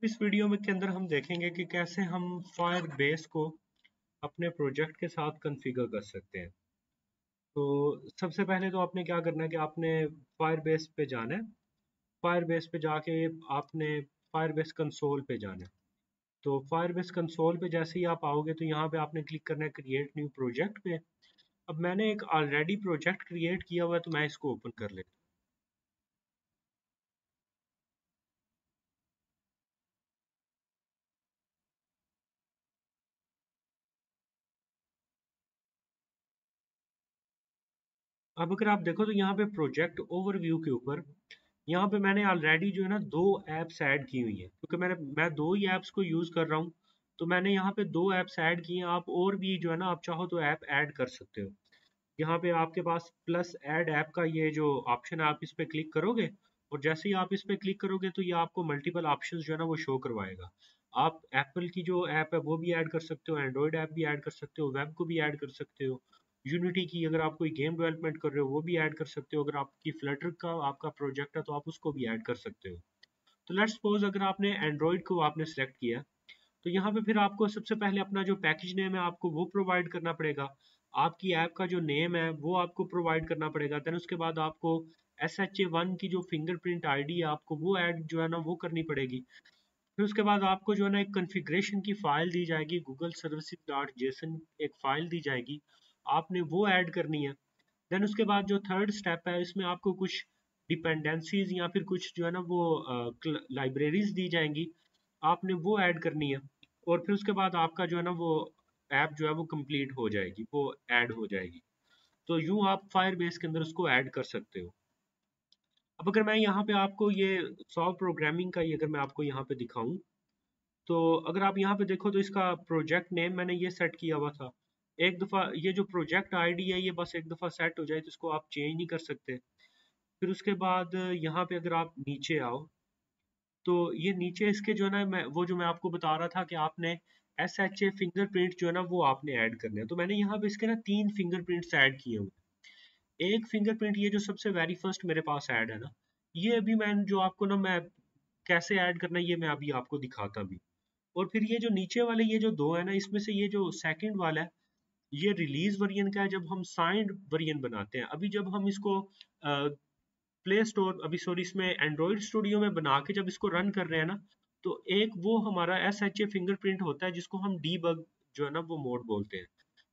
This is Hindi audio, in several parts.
इस वीडियो में के अंदर हम देखेंगे कि कैसे हम फायरबेस को अपने प्रोजेक्ट के साथ कॉन्फ़िगर कर सकते हैं। तो सबसे पहले तो आपने क्या करना है कि आपने फायरबेस पे जाना है। फायरबेस पे जाके आपने फायरबेस कंसोल पे जाना है। तो फायरबेस कंसोल पे जैसे ही आप आओगे तो यहाँ पे आपने क्लिक करना है क्रिएट न्यू प्रोजेक्ट पे। अब मैंने एक ऑलरेडी प्रोजेक्ट क्रिएट किया हुआ है तो मैं इसको ओपन कर लेता हूँ। अब अगर आप देखो तो यहाँ पे प्रोजेक्ट ओवरव्यू के ऊपर यहाँ पे मैंने ऑलरेडी जो है ना दो ऐप्स ऐड की हुई हैं, क्योंकि मैं दो ही ऐप्स को यूज़ कर रहा हूँ। तो मैंने यहाँ पे दो ऐप्स ऐड की हैं। आप और भी जो है ना आप चाहो तो ऐप ऐड कर सकते हो। यहाँ पे आपके पास प्लस ऐड ऐप का ये जो ऑप्शन है आप इस पे क्लिक करोगे, और जैसे ही आप इस पे क्लिक करोगे तो ये आपको मल्टीपल ऑप्शंस जो है ना वो शो करवाएगा। आप एप्पल की जो ऐप है वो भी ऐड कर सकते हो, एंड्रॉयड ऐप भी ऐड कर सकते हो, वेब को भी ऐड कर सकते हो। यूनिटी की अगर आप कोई गेम डेवलपमेंट कर रहे हो वो भी ऐड कर सकते हो। अगर आपकी फ्लटर का आपका प्रोजेक्ट है तो आप उसको भी ऐड कर सकते हो। तो लेट्स सपोज अगर आपने एंड्रॉयड को आपने सेलेक्ट किया, तो यहाँ पे फिर आपको सबसे पहले अपना जो पैकेज नेम है आपको वो प्रोवाइड करना पड़ेगा। आपकी ऐप का जो नेम है वो आपको प्रोवाइड करना पड़ेगा। देन उसके बाद आपको SHA1 की जो फिंगरप्रिंट आईडी है आपको वो ऐड जो है ना वो करनी पड़ेगी। फिर उसके बाद आपको जो है ना एक कॉन्फ़िगरेशन की फाइल दी जाएगी, गूगल सर्विसेज डॉट जेसन एक फाइल दी जाएगी, आपने वो ऐड करनी है। देन उसके बाद जो थर्ड स्टेप है इसमें आपको कुछ डिपेंडेंसीज या फिर कुछ जो है ना वो लाइब्रेरीज दी जाएंगी, आपने वो ऐड करनी है। और फिर उसके बाद आपका जो है ना वो ऐप जो है वो कंप्लीट हो जाएगी, वो ऐड हो जाएगी। तो यूं आप फायरबेस के अंदर उसको ऐड कर सकते हो। अब अगर मैं यहाँ पे आपको ये सॉल्व प्रोग्रामिंग का ये अगर मैं आपको यहाँ पे दिखाऊं, तो अगर आप यहाँ पे देखो तो इसका प्रोजेक्ट नेम मैंने ये सेट किया हुआ था। एक दफ़ा ये जो प्रोजेक्ट आईडी है ये बस एक दफ़ा सेट हो जाए तो इसको आप चेंज नहीं कर सकते। फिर उसके बाद यहाँ पे अगर आप नीचे आओ, तो ये नीचे इसके जो है ना मैं वो जो मैं आपको बता रहा था कि आपने SHA फिंगरप्रिंट जो है ना वो आपने ऐड करने हैं। तो मैंने यहाँ पे इसके ना तीन फिंगरप्रिंट्स ऐड किए हुए हैं। एक फिंगरप्रिंट ये जो सबसे वेरी फर्स्ट मेरे पास ऐड है ना, ये अभी मैं जो आपको ना मैं कैसे ऐड करना है ये मैं अभी आपको दिखाता भी। और फिर ये जो नीचे वाले ये जो दो है ना इसमें से ये जो सेकंड वाला है ये रिलीज वर्जन का है, जब हम साइंड वर्जन बनाते हैं। अभी जब हम इसको प्ले स्टोर अभी सॉरी इसमें एंड्रॉइड स्टूडियो में बना के जब इसको रन कर रहे हैं ना, तो एक वो हमारा SHA फिंगरप्रिंट होता है जिसको हम डीबग जो है ना वो मोड बोलते हैं।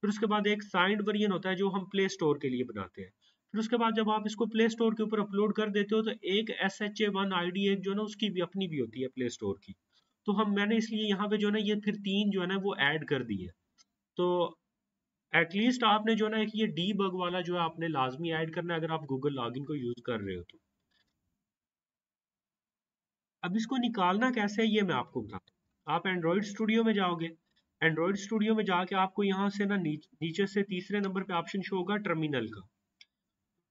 फिर उसके बाद एक साइंड वर्जन होता है जो हम प्ले स्टोर के लिए बनाते हैं। फिर उसके बाद जब आप इसको प्ले स्टोर के ऊपर अपलोड कर देते हो तो एक SHA1 आईडी एक जो है ना उसकी भी अपनी भी होती है प्ले स्टोर की। तो हम मैंने इसलिए यहाँ पे जो है ना ये फिर तीन जो है ना वो ऐड कर दी है। तो एटलीस्ट आपने जो है ना एक ये डीबग वाला जो है आपने लाजमी ऐड करना है अगर आप गूगल लॉगिन को यूज कर रहे हो तो। अब इसको निकालना कैसे है ये मैं आपको बताता हूँ। आप एंड्रॉइड स्टूडियो में जाओगे, एंड्रॉइड स्टूडियो में जाके आपको यहाँ से ना नीचे से तीसरे नंबर पे ऑप्शन शो होगा टर्मिनल का।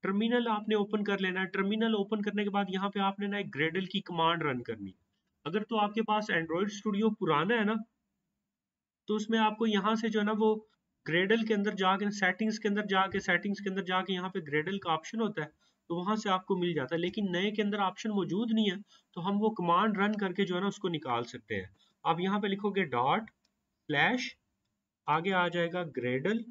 टर्मिनल आपने ओपन कर लेना है। टर्मिनल ओपन करने के बाद यहाँ पे आपने ना एक ग्रेडल की कमांड रन करनी है। अगर तो आपके पास एंड्रॉइड स्टूडियो पुराना है ना, तो उसमें आपको यहाँ से जो है ना वो ग्रेडल के अंदर जाके सेटिंग्स के अंदर जाके यहाँ पे ग्रेडल का ऑप्शन होता है, तो वहां से आपको मिल जाता है। लेकिन नए के अंदर ऑप्शन मौजूद नहीं है, तो हम वो कमांड रन करके जो है ना उसको निकाल सकते हैं। आप यहाँ पे लिखोगे डॉट स्लैश, आगे आ जाएगा ग्रेडल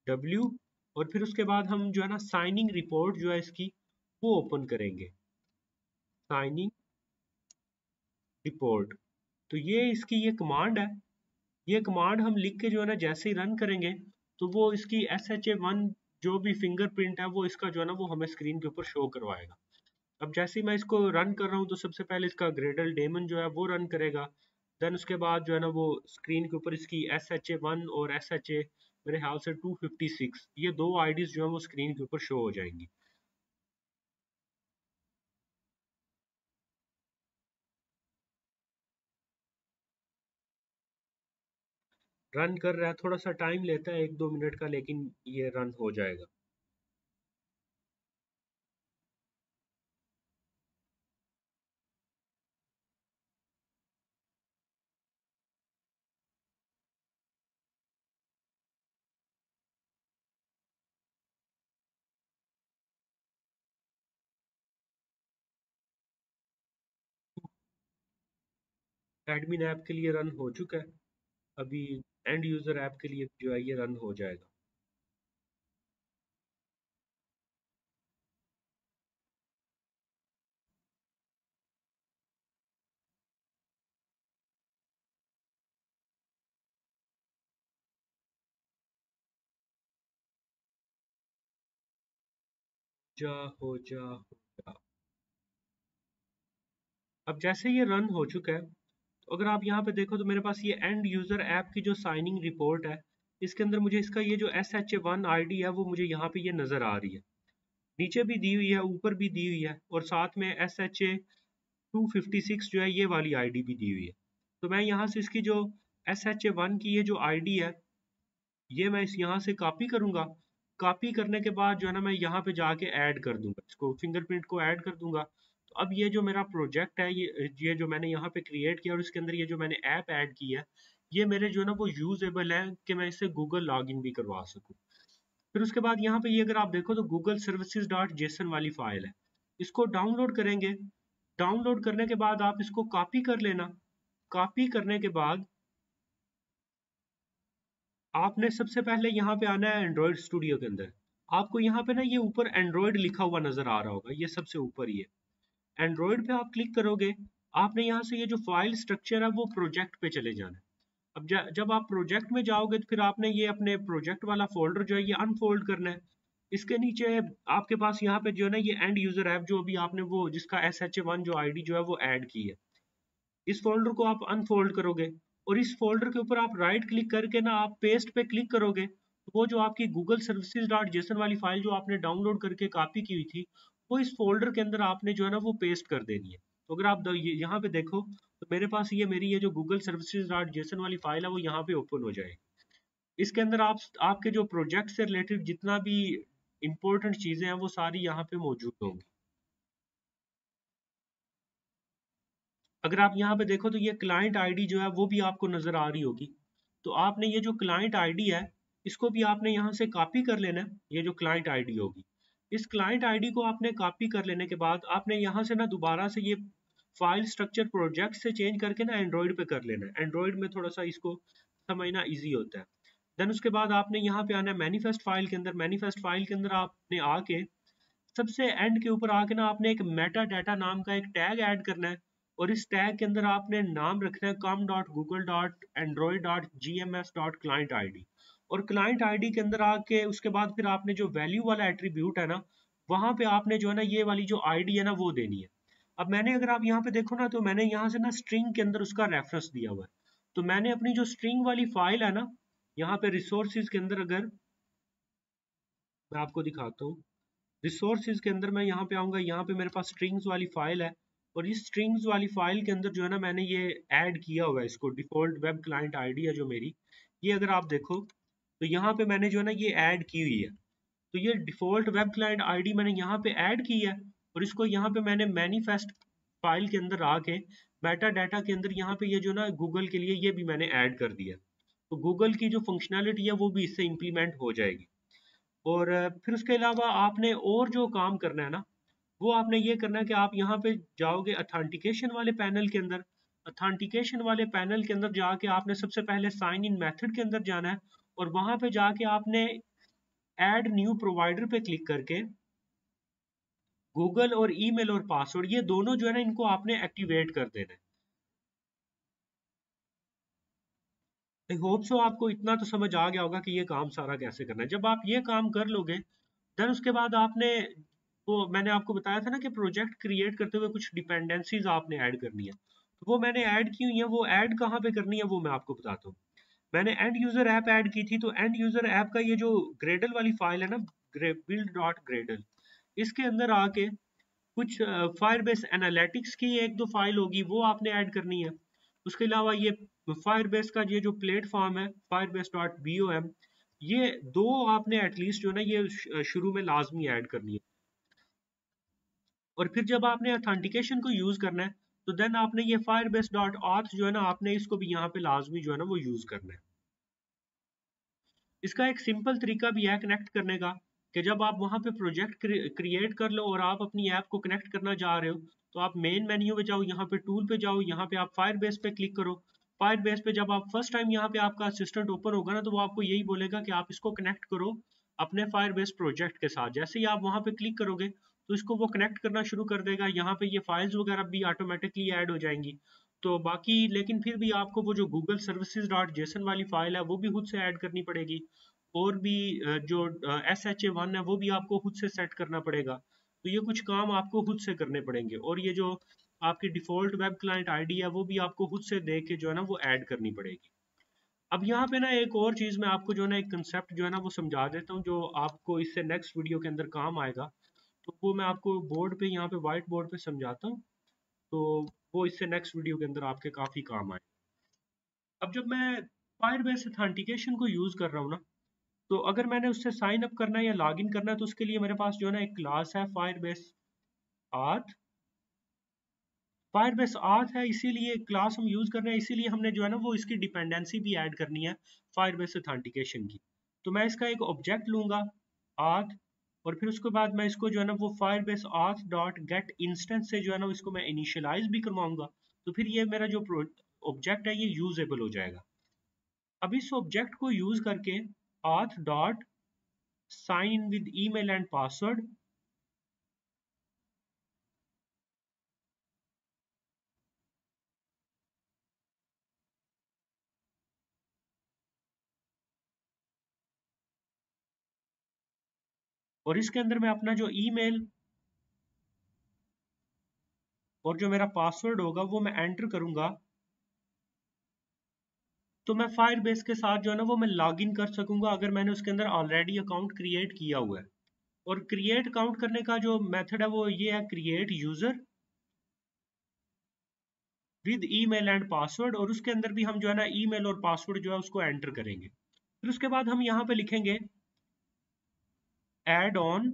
डब्ल्यू, और फिर उसके बाद हम जो है ना साइनिंग रिपोर्ट जो है इसकी वो ओपन करेंगे। साइनिंग रिपोर्ट, तो ये इसकी ये कमांड है। ये कमांड हम लिख के जो है ना जैसे ही रन करेंगे तो वो इसकी SHA1 जो भी फिंगरप्रिंट है वो इसका जो है ना वो हमें स्क्रीन के ऊपर शो करवाएगा। अब जैसे ही मैं इसको रन कर रहा हूँ तो सबसे पहले इसका ग्रेडल डेमन जो है वो रन करेगा। देन उसके बाद जो है ना वो स्क्रीन के ऊपर इसकी SHA1 और SHA मेरे ख्याल से 256 ये दो आईडीज जो है वो स्क्रीन के ऊपर शो हो जाएंगी। रन कर रहा है, थोड़ा सा टाइम लेता है 1-2 मिनट का, लेकिन ये रन हो जाएगा। एडमिन ऐप के लिए रन हो चुका है, अभी एंड यूजर ऐप के लिए जो है ये रन हो जाएगा। जा हो जा हो जा। अब जैसे ये रन हो चुका है, तो अगर आप यहाँ पे देखो तो मेरे पास ये एंड यूजर ऐप की जो साइनिंग रिपोर्ट है, इसके अंदर मुझे इसका ये जो SHA1 ID है वो मुझे यहाँ पे ये नजर आ रही है। नीचे भी दी हुई है, ऊपर भी दी हुई है, और साथ में SHA256 जो है ये वाली आईडी भी दी हुई है। तो मैं यहाँ से इसकी जो SHA1 की ये जो आईडी है, ये मैं इस यहाँ से कॉपी करूंगा। कॉपी करने के बाद जो है ना मैं यहाँ पे जाके ऐड कर दूंगा, इसको फिंगरप्रिंट को ऐड कर दूंगा। तो अब ये जो मेरा प्रोजेक्ट है, ये जो मैंने यहाँ पे क्रिएट किया और इसके अंदर ये जो मैंने ऐप ऐड की है, ये मेरे जो है ना वो यूजेबल है कि मैं इससे गूगल लॉगिन भी करवा सकूँ। फिर उसके बाद यहाँ पे ये अगर आप देखो तो गूगल सर्विसेज डॉट जेसन वाली फाइल है, इसको डाउनलोड करेंगे। डाउनलोड करने के बाद आप इसको कॉपी कर लेना। कॉपी करने के बाद आपने सबसे पहले यहाँ पे आना है एंड्रॉयड स्टूडियो के अंदर। आपको यहाँ पे ना ये ऊपर एंड्रॉयड लिखा हुआ नजर आ रहा होगा, ये सबसे ऊपर ही है। एंड्रॉयड पे आप क्लिक करोगे, आपने यहाँ से ये जो फाइल स्ट्रक्चर है वो प्रोजेक्ट पे चले जाना है। अब जब आप प्रोजेक्ट में जाओगे तो फिर आपने ये अपने प्रोजेक्ट वाला फोल्डर जो है ये अनफोल्ड करना है। इसके नीचे आपके पास यहाँ पे जो है ना ये एंड यूजर ऐप जो अभी आपने वो जिसका SHA1 जो आईडी जो है वो ऐड की है, इस फोल्डर को आप अनफोल्ड करोगे और इस फोल्डर के ऊपर आप राइट क्लिक करके ना आप पेस्ट पे क्लिक करोगे, तो वो जो आपकी गूगल सर्विसेज डॉट जेसन वाली फाइल जो आपने डाउनलोड करके कॉपी की हुई थी, वो इस फोल्डर के अंदर आपने जो है ना वो पेस्ट कर देनी है। तो अगर आप यहाँ पे देखो तो मेरे पास ये मेरी ये जो गूगल सर्विसेज डॉट जेसन वाली फाइल है वो यहाँ पे ओपन हो जाएगी। इसके अंदर आप आपके जो प्रोजेक्ट से रिलेटेड जितना भी इंपॉर्टेंट चीजें हैं वो सारी यहाँ पे मौजूद होंगी। अगर आप यहाँ पे देखो तो ये क्लाइंट आईडी जो है वो भी आपको नजर आ रही होगी। तो आपने ये जो क्लाइंट आईडी है, इसको भी आपने यहाँ से कॉपी कर लेना है, ये जो क्लाइंट आईडी होगी। इस क्लाइंट आईडी को आपने कॉपी कर लेने के बाद आपने यहाँ से ना दोबारा से ये फाइल स्ट्रक्चर प्रोजेक्ट से चेंज करके ना एंड्रॉइड पे कर लेना है। एंड्रॉइड में थोड़ा सा इसको समझना ईजी होता है। देन उसके बाद आपने यहाँ पे आना है मैनिफेस्ट फाइल के अंदर। मैनिफेस्ट फाइल के अंदर आपने आके सबसे एंड के ऊपर आके ना आपने एक मेटा डाटा नाम का एक टैग ऐड करना है, और इस टैग के अंदर आपने नाम रखना है com.google.android.gms.client id। और क्लाइंट आईडी के अंदर आके उसके बाद फिर आपने जो वैल्यू वाला एट्रीब्यूट है ना, वहां पे आपने जो है ना ये वाली जो आईडी है ना वो देनी है। अब मैंने अगर आप यहाँ पे देखो ना तो मैंने यहाँ से ना स्ट्रिंग के अंदर उसका रेफरेंस दिया हुआ है। तो मैंने अपनी जो स्ट्रिंग वाली फाइल है ना, यहाँ पे रिसोर्सेज के अंदर अगर मैं आपको दिखाता हूँ, रिसोर्सेज के अंदर मैं यहाँ पे आऊंगा, यहाँ पे मेरे पास स्ट्रिंग्स वाली फाइल है। और इस स्ट्रिंग्स वाली फाइल के अंदर जो है ना मैंने ये ऐड किया हुआ है, इसको डिफॉल्ट वेब क्लाइंट आईडी है जो मेरी, ये अगर आप देखो तो यहाँ पे मैंने जो है ना ये ऐड की हुई है। तो ये डिफॉल्ट वेब क्लाइंट आईडी मैंने यहाँ पे ऐड की है, और इसको यहाँ पे मैंने मैनिफेस्ट फाइल के अंदर आके मेटा डाटा के अंदर यहाँ पे ये जो ना गूगल के लिए ये भी मैंने ऐड कर दिया। तो गूगल की जो फंक्शनैलिटी है वो भी इससे इम्प्लीमेंट हो जाएगी। और फिर उसके अलावा आपने और जो काम करना है ना, वो आपने ये करना है कि आप यहाँ पे जाओगे अथेंटिकेशन वाले पैनल के अंदर। अथेंटिकेशन वाले पैनल के अंदर जाके आपने सबसे पहले साइन इन मेथड के अंदर जाना है, और वहां पे जाके आपने ऐड न्यू प्रोवाइडर पे क्लिक करके गूगल और ईमेल और पासवर्ड ये दोनों जो है ना इनको आपने एक्टिवेट कर देना है। आई होप सो आपको इतना तो समझ आ गया होगा कि ये काम सारा कैसे करना है। जब आप ये काम कर लोगे, देन उसके बाद आपने वो मैंने आपको बताया था ना कि प्रोजेक्ट क्रिएट करते हुए कुछ डिपेंडेंसीज आपने ऐड करनी है, तो वो मैंने ऐड की हुई है। वो ऐड कहाँ पे करनी है वो मैं आपको बताता हूँ। मैंने एंड यूजर ऐप ऐड की थी, तो एंड यूजर ऐप का ये जो ग्रेडल वाली फाइल है ना, बिल्ड डॉट ग्रेडल, इसके अंदर आके कुछ फायरबेस एनालिटिक्स की एक दो फाइल होगी वो आपने ऐड करनी है। उसके अलावा ये फायरबेस का ये जो प्लेटफॉर्म है फायरबेस डॉट bom, ये दो आपने एटलीस्ट जो है ना ये शुरू में लाजमी ऐड करनी है। और फिर जब आपने अथेंटिकेशन को यूज करना है, तो देन आपने ये फायरबेस डॉट auth जो है ना आपने इसको भी यहाँ पे लाजमी जो है ना वो यूज करना है। इसका एक सिंपल तरीका भी है कनेक्ट करने का, कि जब आप वहां पे प्रोजेक्ट क्रिएट कर लो और आप अपनी ऐप को कनेक्ट करना चाह रहे हो, तो आप मेन मेन्यू पे जाओ, यहाँ पे टूल पे जाओ, यहाँ पे आप फायरबेस पे क्लिक करो। फायरबेस पे जब आप फर्स्ट टाइम यहाँ पे आपका असिस्टेंट ओपन होगा ना, तो वो आपको यही बोलेगा कि आप इसको कनेक्ट करो अपने फायरबेस प्रोजेक्ट के साथ। जैसे ही आप वहाँ पे क्लिक करोगे तो इसको वो कनेक्ट करना शुरू कर देगा। यहाँ पे ये फाइल्स वगैरह भी ऑटोमेटिकली ऐड हो जाएंगी। तो बाकी लेकिन फिर भी आपको वो जो गूगल सर्विसेज डॉट जेसन वाली फाइल है वो भी खुद से ऐड करनी पड़ेगी, और भी जो SHA1 है वो भी आपको खुद से सेट करना पड़ेगा। तो ये कुछ काम आपको खुद से करने पड़ेंगे, और ये जो आपकी डिफॉल्ट वेब क्लाइंट आईडी है वो भी आपको खुद से देख के जो है ना वो ऐड करनी पड़ेगी। अब यहाँ पे ना एक और चीज़ मैं आपको जो है ना एक कंसेप्ट जो है ना वो समझा देता हूँ, जो आपको इससे नेक्स्ट वीडियो के अंदर काम आएगा। तो वो मैं आपको बोर्ड पे यहाँ पे व्हाइट बोर्ड पे समझाता हूँ, तो वो इससे नेक्स्ट वीडियो के अंदर आपके काफ़ी काम आए। अब जब मैं फायरबेस ऑथेंटिकेशन को यूज़ कर रहा हूँ ना, तो अगर मैंने उससे साइन अप करना है या लॉग इन करना है, तो उसके लिए मेरे पास जो है ना एक क्लास है फायरबेस आथ। फायरबेस आथ है, इसीलिए क्लास हम यूज कर रहे हैं, इसीलिए हमने जो है ना वो इसकी डिपेंडेंसी भी ऐड करनी है फायरबेस ऑथेंटिकेशन की। तो मैं इसका एक ऑब्जेक्ट लूंगा आथ, और फिर उसके बाद मैं इसको जो है ना वो फायरबेस आथ डॉट गेट इंस्टेंस से जो है ना इसको मैं इनिशियलाइज भी करवाऊंगा। तो फिर ये मेरा जो ऑब्जेक्ट है ये यूजेबल हो जाएगा। अब इस ऑब्जेक्ट को यूज करके auth dot sign with email and password, और इसके अंदर मैं अपना जो ईमेल और जो मेरा पासवर्ड होगा वो मैं एंटर करूंगा, तो मैं फायरबेस के साथ जो है ना वो मैं लॉग इन कर सकूंगा अगर मैंने उसके अंदर ऑलरेडी अकाउंट क्रिएट किया हुआ है। और क्रिएट अकाउंट करने का जो मेथड है वो ये है, create user with email and password, और उसके अंदर भी हम जो है ना ईमेल और पासवर्ड जो है उसको एंटर करेंगे। फिर उसके बाद हम यहाँ पे लिखेंगे एड ऑन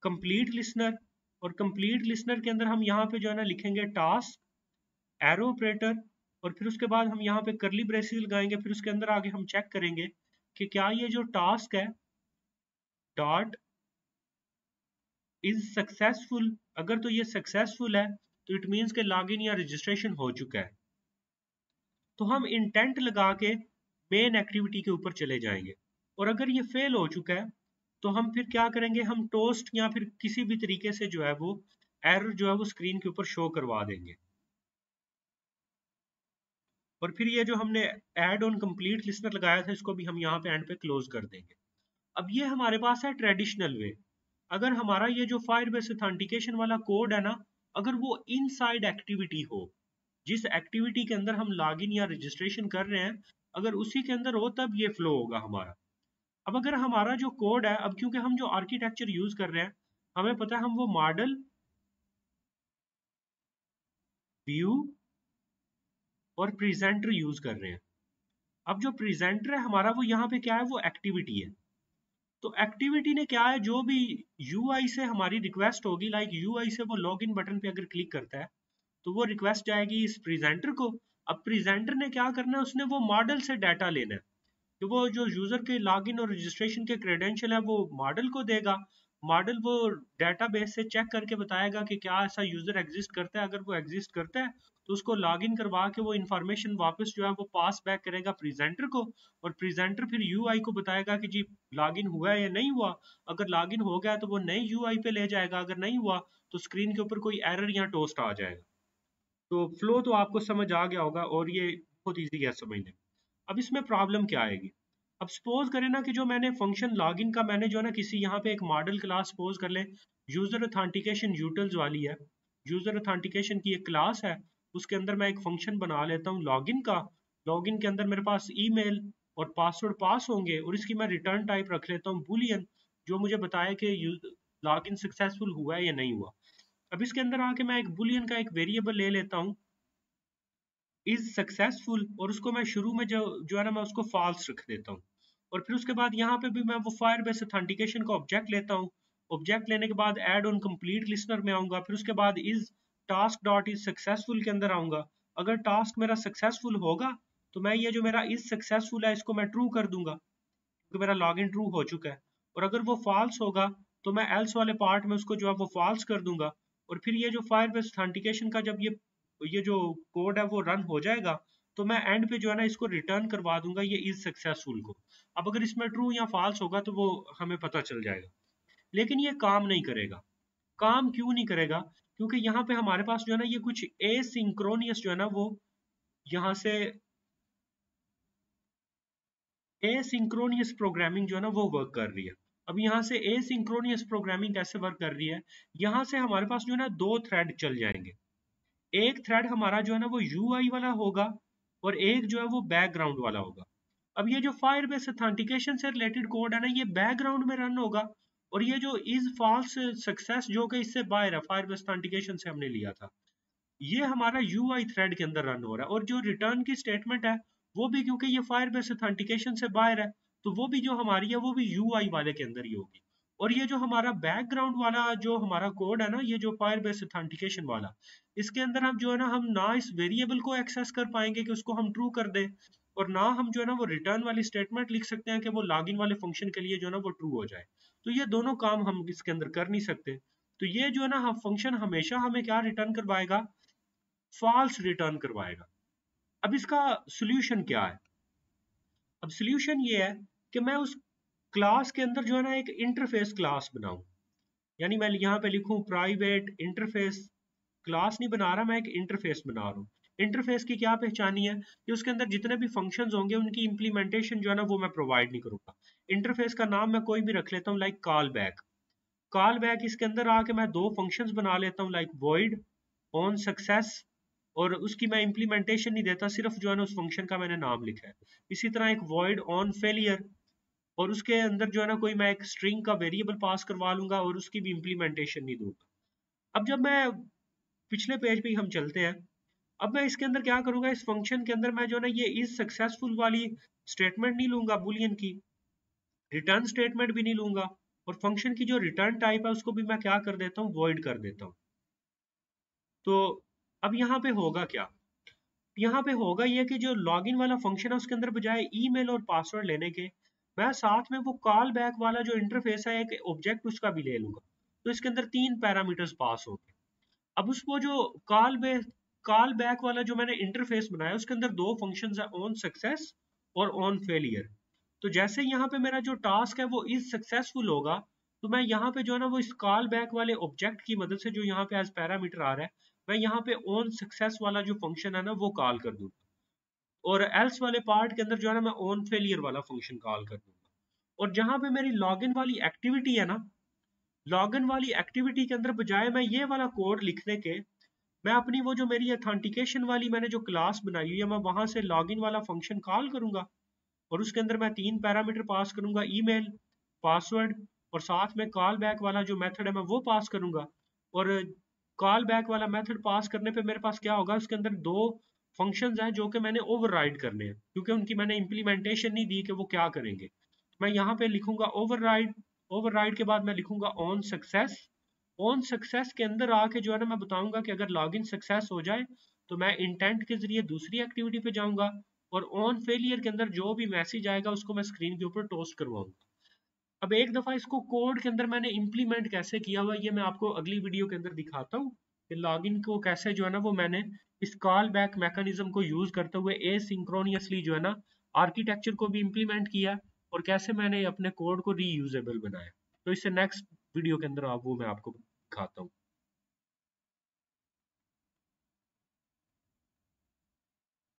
कंप्लीट लिसनर, और कंप्लीट लिसनर के अंदर हम यहाँ पे जो है ना लिखेंगे टास्क एरो ऑपरेटर, और फिर उसके बाद हम यहाँ पे करली ब्रेसेस लगाएंगे। फिर उसके अंदर आगे हम चेक करेंगे कि क्या ये जो टास्क है डॉट इज सक्सेसफुल। अगर तो ये सक्सेसफुल है तो इट मीन्स के लॉगिन या रजिस्ट्रेशन हो चुका है। तो हम इंटेंट लगा के मेन एक्टिविटी के ऊपर चले जाएंगे, और अगर ये फेल हो चुका है तो हम फिर क्या करेंगे, हम टोस्ट या फिर किसी भी तरीके से जो है वो एरर जो है वो स्क्रीन के ऊपर शो करवा देंगे। और फिर ये जो हमने एड ऑन कंप्लीट लिस्नर लगाया था इसको भी हम यहाँ पे एंड पे क्लोज कर देंगे। अब ये हमारे पास है ट्रेडिशनल वे। अगर हमारा ये जो फायरबेस ऑथेंटिकेशन वाला कोड है ना, अगर वो इनसाइड एक्टिविटी हो, जिस एक्टिविटी के अंदर हम लॉगिन या रजिस्ट्रेशन कर रहे हैं, अगर उसी के अंदर हो तब ये फ्लो होगा हमारा। अब अगर हमारा जो कोड है, अब क्योंकि हम जो आर्किटेक्चर यूज कर रहे हैं, हमें पता है हम वो मॉडल व्यू और प्रेजेंटर यूज कर रहे हैं। अब जो प्रेजेंटर है हमारा वो यहाँ पे क्या है, वो एक्टिविटी है। तो एक्टिविटी ने क्या है, जो भी यूआई से हमारी रिक्वेस्ट होगी, लाइक यूआई से वो लॉगिन बटन पे अगर क्लिक करता है तो वो रिक्वेस्ट जाएगी इस प्रेजेंटर को। अब प्रेजेंटर ने क्या करना है, उसने वो मॉडल से डाटा लेना है, कि वो जो यूजर के लॉगिन और रजिस्ट्रेशन के क्रेडेंशियल है वो मॉडल को देगा। मॉडल वो डेटाबेस से चेक करके बताएगा कि क्या ऐसा यूजर एग्जिस्ट करता है। अगर वो एग्जिस्ट करता है तो उसको लॉगिन करवा के वो इंफॉर्मेशन वापस जो है वो पास बैक करेगा प्रेजेंटर को, और प्रेजेंटर फिर यूआई को बताएगा कि जी लॉगिन हुआ है या नहीं हुआ। अगर लॉगिन हो गया तो वो नए यूआई पे ले जाएगा, अगर नहीं हुआ तो स्क्रीन के ऊपर कोई एरर या टोस्ट आ जाएगा। तो फ्लो तो आपको समझ आ गया होगा, और ये बहुत ईजी है समझने। अब इसमें प्रॉब्लम क्या आएगी, अब सपोज करें ना कि जो मैंने फंक्शन लॉगिन का मैंने जो है ना किसी यहाँ पे एक मॉडल क्लास सपोज कर ले, यूजर ऑथेंटिकेशन यूटिल्स वाली है, यूजर ऑथेंटिकेशन की एक क्लास है, उसके अंदर मैं एक फंक्शन बना लेता हूँ लॉगिन का। लॉगिन के अंदर मेरे पास ईमेल और पासवर्ड पास होंगे, और इसकी मैं रिटर्न टाइप रख लेता हूँ बूलियन, जो मुझे बताए कि लॉगिन सक्सेसफुल हुआ है या नहीं हुआ। अब इसके अंदर आके मैं एक बुलियन का एक वेरिएबल ले लेता हूँ इज सक्सेसफुल, और उसको मैं शुरू में जो है ना मैं उसको फॉल्स रख देता हूँ। और फिर उसके बाद यहाँ पे भी मैं वो फायरबेस ऑथेंटिकेशन का ऑब्जेक्ट लेता हूँ। ऑब्जेक्ट लेने के बाद ऐड ऑन कंप्लीट लिस्नर में आऊंगा, फिर उसके बाद is task dot is successful के अंदर आऊंगा। अगर टास्क मेरा सक्सेसफुल होगा तो मैं ये जो मेरा इज सक्सेसफुल है इसको मैं ट्रू कर दूंगा, क्योंकि मेरा लॉग इन ट्रू हो चुका है। और अगर वो फॉल्स होगा तो मैं एल्स वाले पार्ट में उसको जो है वो फॉल्स कर दूंगा। और फिर ये जो फायरबेस ऑथेंटिकेशन का जब ये जो कोड है वो रन हो जाएगा, तो मैं एंड पे जो है ना इसको रिटर्न करवा दूंगा ये इज सक्सेसफुल को। अब अगर इसमें ट्रू या फॉल्स होगा तो वो हमें पता चल जाएगा। लेकिन ये काम नहीं करेगा। काम क्यों नहीं करेगा? क्योंकि यहाँ पे हमारे पास जो है ना ये कुछ एसिंक्रोनियस जो है ना वो यहाँ से एसिंक्रोनियस प्रोग्रामिंग जो है ना वो वर्क कर रही है। अब यहाँ से एसिंक्रोनियस प्रोग्रामिंग कैसे वर्क कर रही है? यहाँ से हमारे पास जो है ना दो थ्रेड चल जाएंगे। एक थ्रेड हमारा जो है ना वो यूआई वाला होगा और एक जो है वो बैकग्राउंड वाला होगा। अब ये जो फायरबेस ऑथेंटिकेशन से रिलेटेड कोड है ना ये बैकग्राउंड में रन होगा, और ये जो इज फॉल्स सक्सेस जो कि इससे बाहर है फायरबेस ऑथेंटिकेशन से हमने लिया था, ये हमारा यूआई थ्रेड के अंदर रन हो रहा है। और जो रिटर्न की स्टेटमेंट है वो भी, क्योंकि ये फायरबेस ऑथेंटिकेशन से बाहर है, तो वो भी जो हमारी है वो भी यूआई वाले के अंदर ही होगी। और ये जो हमारा बैकग्राउंड वाला जो हमारा कोड है ना, ये जो फायरबेस ऑथेंटिकेशन वाला, इसके अंदर हम जो है ना हम ना इस वेरिएबल को एक्सेस कर पाएंगे कि उसको हम ट्रू कर दें, और ना हम जो है ना वो रिटर्न वाली स्टेटमेंट लिख सकते हैं कि वो लॉगिन वाले फंक्शन के लिए जो है ना वो ट्रू हो जाए। तो ये दोनों काम हम इसके अंदर कर नहीं सकते। तो ये जो है ना फंक्शन हमेशा हमें क्या रिटर्न करवाएगा? फॉल्स रिटर्न करवाएगा। अब इसका सोल्यूशन क्या है? अब सोल्यूशन ये है कि मैं उस क्लास के अंदर जो है ना एक इंटरफेस क्लास बनाऊं। यानी मैं यहाँ पे लिखूं प्राइवेट इंटरफेस क्लास नहीं बना रहा, मैं एक इंटरफेस बना रहा हूँ। इंटरफेस की क्या पहचानी है कि उसके अंदर जितने भी फंक्शंस होंगे उनकी इंप्लीमेंटेशन जो है ना वो मैं प्रोवाइड नहीं करूंगा। इंटरफेस का नाम मैं कोई भी रख लेता हूँ, like call back. Call back इसके अंदर आके मैं दो फंक्शंस बना लेता हूँ, लाइक वॉइड ऑन सक्सेस, और उसकी मैं इंप्लीमेंटेशन नहीं देता, सिर्फ जो है ना उस फंक्शन का मैंने नाम लिखा है। इसी तरह एक वॉइड ऑन फेलियर, और उसके अंदर जो है ना कोई मैं एक स्ट्रिंग का वेरिएबल पास करवा लूंगा और उसकी भी इंप्लीमेंटेशन नहीं दूंगा। अब जब मैं पिछले पेज पे ही हम चलते हैं, अब मैं इसके अंदर क्या करूंगा, इस फंक्शन के अंदर मैं जो है ना ये इज सक्सेसफुल वाली स्टेटमेंट नहीं लूंगा बुलियन की, रिटर्न स्टेटमेंट भी नहीं लूंगा, और फंक्शन की जो रिटर्न टाइप है उसको भी मैं क्या कर देता हूँ, वॉइड कर देता हूँ। तो अब यहाँ पे होगा क्या? यहाँ पे होगा ये कि जो लॉगिन वाला फंक्शन है उसके अंदर बजाय ईमेल और पासवर्ड लेने के, मैं साथ में वो कॉल बैक वाला जो इंटरफेस है एक ऑब्जेक्ट उसका भी ले लूंगा। तो इसके अंदर तीन पैरामीटर्स पास होंगे। अब उसको जो कॉल बैक वाला जो मैंने इंटरफेस बनाया उसके अंदर दो फंक्शंस है, ऑन सक्सेस और ऑन फेलियर। तो जैसे यहाँ पे मेरा जो टास्क है वो इज सक्सेसफुल होगा, तो मैं यहाँ पे जो है ना वो इस कॉल बैक वाले ऑब्जेक्ट की मदद से जो यहाँ पे एज पैरामीटर आ रहा है, मैं यहाँ पे ऑन सक्सेस वाला जो फंक्शन है ना वो कॉल कर दूंगा, और एल्स वाले पार्ट के अंदर जो है ना मैं ऑन फेलियर वाला फंक्शन कॉल कर दूंगा। और जहां पे मेरी लॉगिन वाली एक्टिविटी है ना, लॉगिन वाली एक्टिविटी के अंदर बजाय मैं ये वाला कोड लिखने के, मैं अपनी वो जो मेरी ऑथेंटिकेशन वाली मैंने जो क्लास बनाई हुई है मैं वहां से लॉगिन वाला फंक्शन कॉल करूंगा, और उसके अंदर मैं तीन पैरामीटर पास करूंगा, ईमेल, पासवर्ड, और साथ में कॉल बैक वाला जो मेथड है मैं वो पास करूंगा। और कॉल बैक वाला मेथड पास करने पे मेरे पास क्या होगा, उसके अंदर दो फंक्शंस हैं जो कि मैंने ओवरराइड करने हैं, क्योंकि उनकी मैंने इंप्लीमेंटेशन नहीं दी कि वो क्या करेंगे। मैं यहाँ पे लिखूंगा ओवरराइड, ओवरराइड के बाद मैं लिखूंगा ऑन सक्सेस। ऑन सक्सेस के अंदर आके जो है ना मैं बताऊंगा कि अगर लॉगिन सक्सेस हो जाए तो मैं इंटेंट के जरिए दूसरी एक्टिविटी पे जाऊंगा, और ऑन फेलियर के अंदर जो भी मैसेज आएगा उसको मैं स्क्रीन के ऊपर टोस्ट करवाऊंगा। अब एक दफा इसको कोड के अंदर मैंने इंप्लीमेंट कैसे किया हुआ ये मैं आपको अगली वीडियो के अंदर दिखाता हूँ, कि लॉगिन को कैसे जो है ना वो मैंने इस कॉल बैक मैकेनिज्म को यूज करते हुए एसिंक्रोनियसली जो है ना आर्किटेक्चर को भी इंप्लीमेंट किया, और कैसे मैंने अपने कोड को रीयूजेबल बनाया। तो इससे नेक्स्ट वीडियो के अंदर आप वो मैं आपको दिखाता हूँ।